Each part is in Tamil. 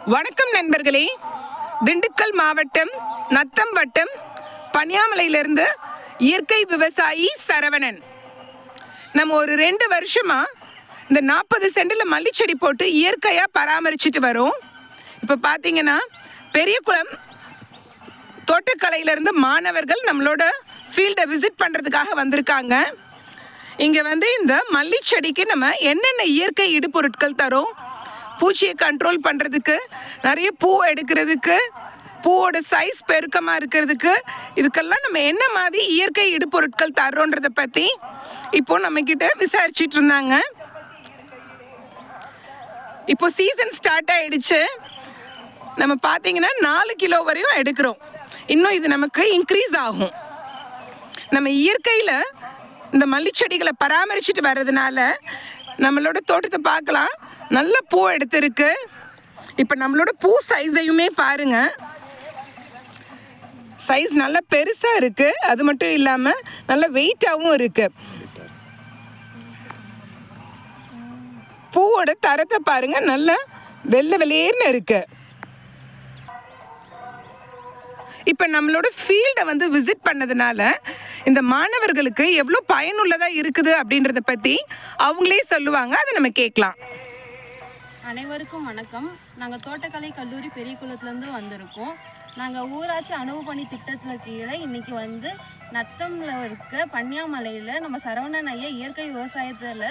வணக்கம் நண்பர்களே. திண்டுக்கல் மாவட்டம் நத்தம் வட்டம் பனியாமலையிலிருந்து இயற்கை விவசாயி சரவணன். நம்ம ஒரு 2 வருஷமா இந்த 40 சென்டில் மல்லிச்செடி போட்டு இயற்கையாக பராமரிச்சுட்டு வரோம். இப்போ பார்த்தீங்கன்னா பெரியகுளம் தோட்டக்கலையிலேருந்து மாணவர்கள் நம்மளோட ஃபீல்டை விசிட் பண்ணுறதுக்காக வந்திருக்காங்க. இங்கே இந்த மல்லிச்செடிக்கு நம்ம என்னென்ன இயற்கை இடுபொருட்கள் தரோம், பூச்சியை கண்ட்ரோல் பண்ணுறதுக்கு, நிறைய பூ எடுக்கிறதுக்கு, பூவோட சைஸ் பெருக்கமாக இருக்கிறதுக்கு, இதுக்கெல்லாம் நம்ம என்ன மாதிரி இயற்கை இடுபொருட்கள் தரோன்றதை பற்றி இப்போ நம்மக்கிட்ட விசாரிச்சிட்டு இருந்தாங்க. இப்போ சீசன் ஸ்டார்ட் ஆகிடுச்சு. நம்ம பார்த்தீங்கன்னா 4 கிலோ வரையும் எடுக்கிறோம். இன்னும் இது நமக்கு இன்க்ரீஸ் ஆகும். நம்ம இயற்கையில் இந்த மல்லிச்செடிகளை பராமரிச்சுட்டு வர்றதுனால நம்மளோட தோட்டத்தை பார்க்கலாம், நல்ல பூ எடுத்திருக்கு. இப்போ நம்மளோட பூ சைஸையுமே பாருங்க, சைஸ் நல்லா பெருசாக இருக்குது. அது மட்டும் இல்லாமல் நல்ல வெயிட்டாகவும் இருக்குது. பூவோட தரத்தை பாருங்க, நல்லா வெள்ளை வெளியேன்னு இருக்கு. இப்போ நம்மளோட ஃபீல்டை விசிட் பண்ணதுனால இந்த மாணவர்களுக்கு எவ்வளோ பயனுள்ளதாக இருக்குது அப்படின்றத பற்றி அவங்களே சொல்லுவாங்க. அதை நம்ம கேட்கலாம். அனைவருக்கும் வணக்கம். நாங்கள் தோட்டக்கலை கல்லூரி பெரியகுளத்துலேருந்து வந்திருக்கோம். நாங்கள் ஊராட்சி அணுவு பணி திட்டத்தில் கீழே இன்றைக்கி நத்தமில் இருக்க பன்னியாமலையில் நம்ம சரவணன் ஐயா இயற்கை விவசாயத்தில்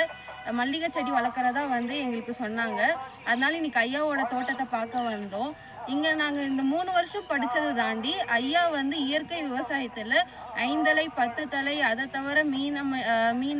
மல்லிகை செடி வளர்க்குறதா எங்களுக்கு சொன்னாங்க. அதனால இன்றைக்கி ஐயாவோட தோட்டத்தை பார்க்க வந்தோம். இங்கே நாங்கள் இந்த 3 வருஷம் படித்ததை தாண்டி ஐயா இயற்கை விவசாயத்தில் 5 தழை 10 தழை, அதை தவிர மீன்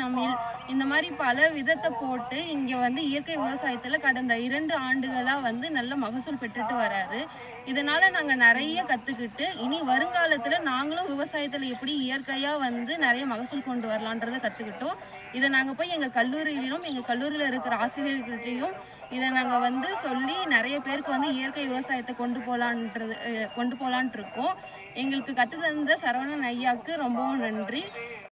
அமில், இந்த மாதிரி பல விதத்தை போட்டு இங்கே இயற்கை விவசாயத்தில் கடந்த 2 ஆண்டுகளாக நல்ல மகசூல் பெற்றுட்டு வராரு. இதனால் நாங்கள் நிறைய கற்றுக்கிட்டு இனி வருங்காலத்தில் நாங்களும் விவசாயத்தில் எப்படி இயற்கையாக நிறைய மகசூல் கொண்டு வரலான்றதை கற்றுக்கிட்டோம். இதை நாங்கள் போய் எங்கள் கல்லூரியிலும் எங்கள் கல்லூரியில் இருக்கிற ஆசிரியர்கிட்டையும் இதை நாங்கள் சொல்லி நிறைய பேருக்கு இயற்கை விவசாயத்தை கொண்டு போகலான்ட்டு இருக்கோம். எங்களுக்கு கற்று தந்த சரவணன் ஐயாவுக்கு ரொம்பவும் நன்றி.